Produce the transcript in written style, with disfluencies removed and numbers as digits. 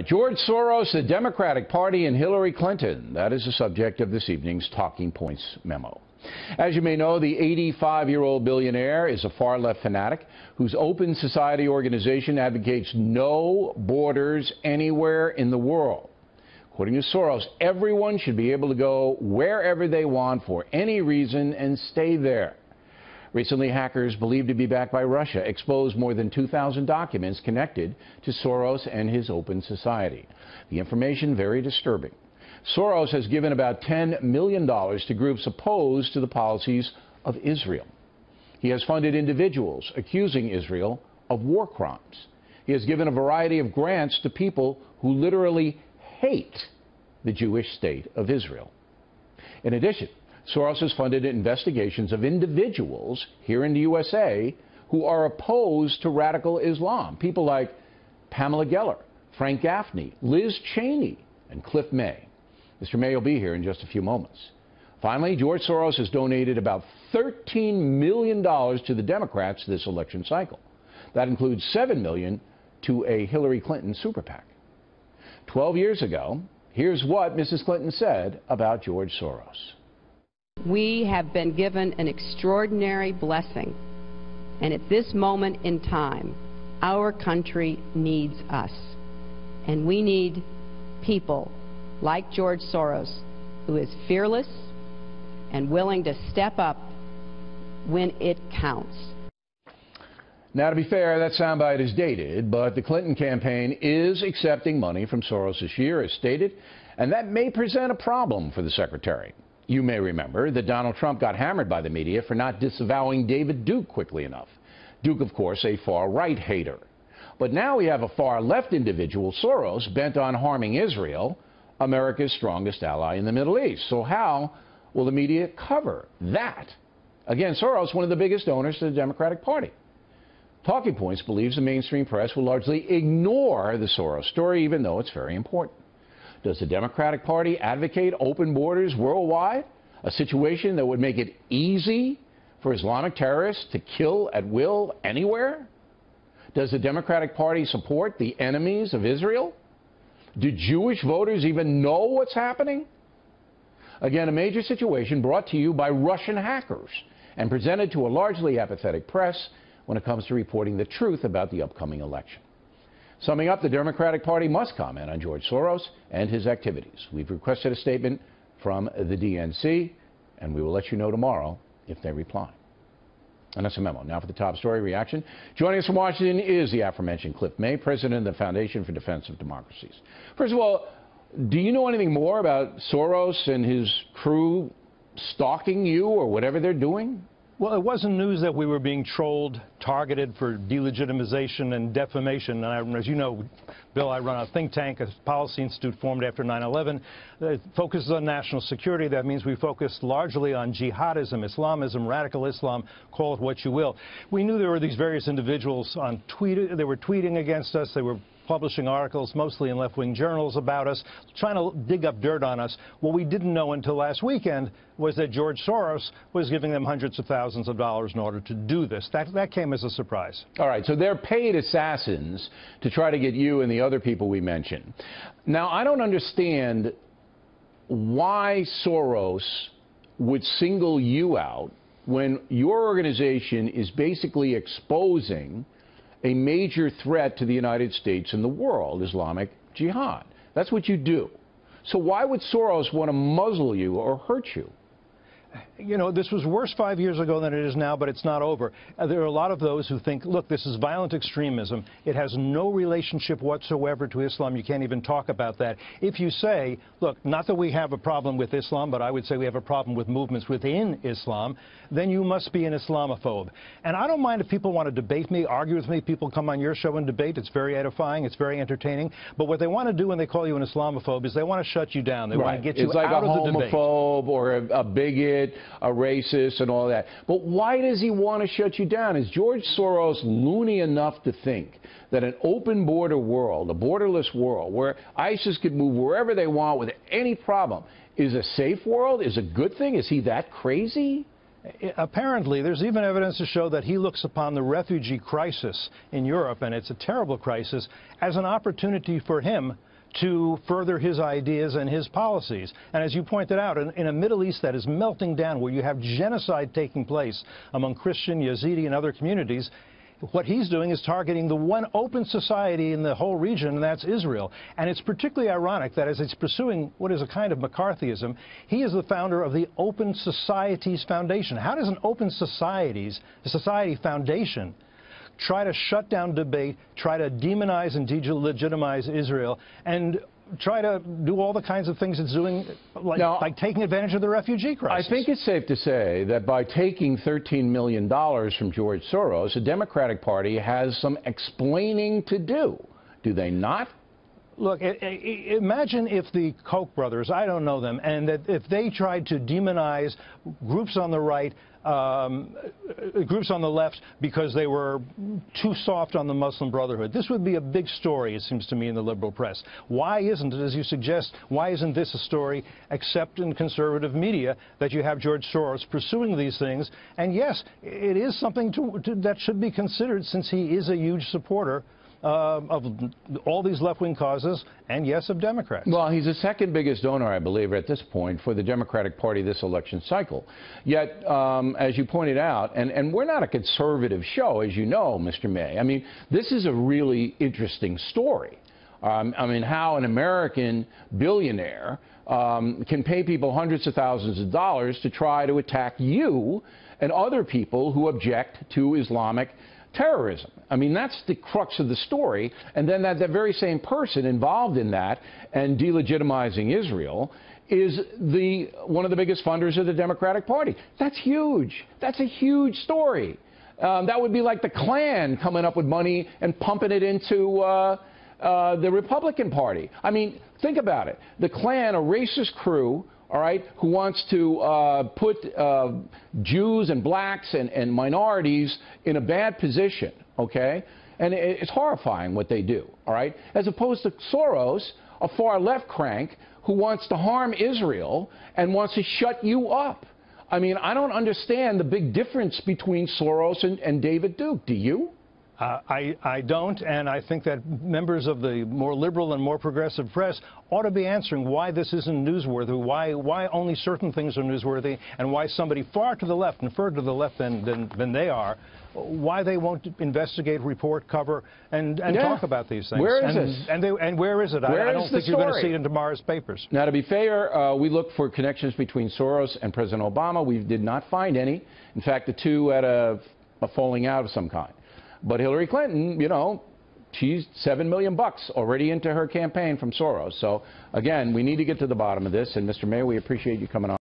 George Soros, the Democratic Party, and Hillary Clinton. That is the subject of this evening's Talking Points memo. As you may know, the 85-year-old billionaire is a far-left fanatic whose open society organization advocates no borders anywhere in the world. According to Soros, everyone should be able to go wherever they want for any reason and stay there. Recently, hackers believed to be backed by Russia exposed more than 2,000 documents connected to Soros and his open society. The information very disturbing. Soros has given about $10 million to groups opposed to the policies of Israel. He has funded individuals accusing Israel of war crimes. He has given a variety of grants to people who literally hate the Jewish state of Israel. In addition, Soros has funded investigations of individuals here in the USA who are opposed to radical Islam. People like Pamela Geller, Frank Gaffney, Liz Cheney, and Cliff May. Mr. May will be here in just a few moments. Finally, George Soros has donated about $13 million to the Democrats this election cycle. That includes $7 million to a Hillary Clinton super PAC. 12 years ago, here's what Mrs. Clinton said about George Soros. We have been given an extraordinary blessing, and at this moment in time, our country needs us. And we need people like George Soros, who is fearless and willing to step up when it counts. Now, to be fair, that soundbite is dated, but the Clinton campaign is accepting money from Soros this year, as stated, and that may present a problem for the secretary. You may remember that Donald Trump got hammered by the media for not disavowing David Duke quickly enough. Duke, of course, a far-right hater. But now we have a far-left individual, Soros, bent on harming Israel, America's strongest ally in the Middle East. So how will the media cover that? Again, Soros, one of the biggest donors to the Democratic Party. Talking Points believes the mainstream press will largely ignore the Soros story, even though it's very important. Does the Democratic Party advocate open borders worldwide, a situation that would make it easy for Islamic terrorists to kill at will anywhere? Does the Democratic Party support the enemies of Israel? Do Jewish voters even know what's happening? Again, a major situation brought to you by Russian hackers and presented to a largely apathetic press when it comes to reporting the truth about the upcoming election. Summing up, the Democratic Party must comment on George Soros and his activities. We've requested a statement from the DNC, and we will let you know tomorrow if they reply. And that's a memo. Now for the top story reaction. Joining us from Washington is the aforementioned Cliff May, president of the Foundation for Defense of Democracies. First of all, do you know anything more about Soros and his crew stalking you or whatever they're doing? Well, it wasn't news that we were being trolled, targeted for delegitimization and defamation. And as you know, Bill, I run a think tank, a policy institute formed after 9/11 that focuses on national security. That means we focus largely on jihadism, Islamism, radical Islam, call it what you will. We knew there were these various individuals on Twitter. They were tweeting against us. They were publishing articles, mostly in left-wing journals, about us, trying to dig up dirt on us. What we didn't know until last weekend was that George Soros was giving them hundreds of thousands of dollars in order to do this. That came as a surprise. All right, so they're paid assassins to try to get you and the other people we mentioned. Now, I don't understand why Soros would single you out when your organization is basically exposing a major threat to the United States and the world, Islamic jihad. That's what you do. So why would Soros want to muzzle you or hurt you? You know, this was worse 5 years ago than it is now, but it's not over. There are a lot of those who think, look, this is violent extremism. It has no relationship whatsoever to Islam. You can't even talk about that. If you say, look, not that we have a problem with Islam, but I would say we have a problem with movements within Islam, then you must be an Islamophobe. And I don't mind if people want to debate me, argue with me. People come on your show and debate. It's very edifying. It's very entertaining. But what they want to do when they call you an Islamophobe is they want to shut you down. They want to get you out of the debate. It's like a homophobe or a bigot, a racist and all that. But why does he want to shut you down? Is George Soros loony enough to think that an open border world, a borderless world, where ISIS could move wherever they want with any problem, is a safe world, is a good thing? Is he that crazy? Apparently, there's even evidence to show that he looks upon the refugee crisis in Europe, and it's a terrible crisis, as an opportunity for him to further his ideas and his policies. And as you pointed out, in a Middle East that is melting down, where you have genocide taking place among Christian, Yazidi, and other communities, what he's doing is targeting the one open society in the whole region, and that's Israel. And it's particularly ironic that as he's pursuing what is a kind of McCarthyism, he is the founder of the Open Societies Foundation. How does an open society foundation try to shut down debate, try to demonize and delegitimize Israel, and try to do all the kinds of things it's doing, like taking advantage of the refugee crisis? I think it's safe to say that by taking $13 million from George Soros, the Democratic Party has some explaining to do. Do they not? Look, imagine if the Koch brothers, I don't know them, and that if they tried to demonize groups on the right, groups on the left, because they were too soft on the Muslim Brotherhood. This would be a big story, it seems to me, in the liberal press. Why isn't it, as you suggest, why isn't this a story, except in conservative media, that you have George Soros pursuing these things? And yes, it is something that should be considered, since he is a huge supporter of all these left-wing causes, and yes, of Democrats. Well, he's the second biggest donor, I believe, at this point for the Democratic Party this election cycle. Yet, as you pointed out, and we're not a conservative show, as you know, Mr. May. I mean, this is a really interesting story. I mean, how an American billionaire can pay people hundreds of thousands of dollars to try to attack you and other people who object to Islamic terrorism. I mean, that's the crux of the story. And then that very same person involved in that and delegitimizing Israel is one of the biggest funders of the Democratic Party. That's huge. That's a huge story. That would be like the Klan coming up with money and pumping it into the Republican Party. I mean, think about it. The Klan, a racist crew, all right, who wants to put Jews and blacks and minorities in a bad position, okay? And it's horrifying what they do, all right? As opposed to Soros, a far-left crank who wants to harm Israel and wants to shut you up. I mean, I don't understand the big difference between Soros and David Duke. Do you? I don't, and I think that members of the more liberal and more progressive press ought to be answering why this isn't newsworthy, why only certain things are newsworthy, and why somebody far to the left, and further to the left than they are, why they won't investigate, report, cover, and talk about these things. Where is this? And where is it? I don't think you're going to see it in tomorrow's papers. Now, to be fair, we looked for connections between Soros and President Obama. We did not find any. In fact, the two had a falling out of some kind. But Hillary Clinton, you know, she's $7 million already into her campaign from Soros. So, again, we need to get to the bottom of this. And, Mr. Mayor, we appreciate you coming on.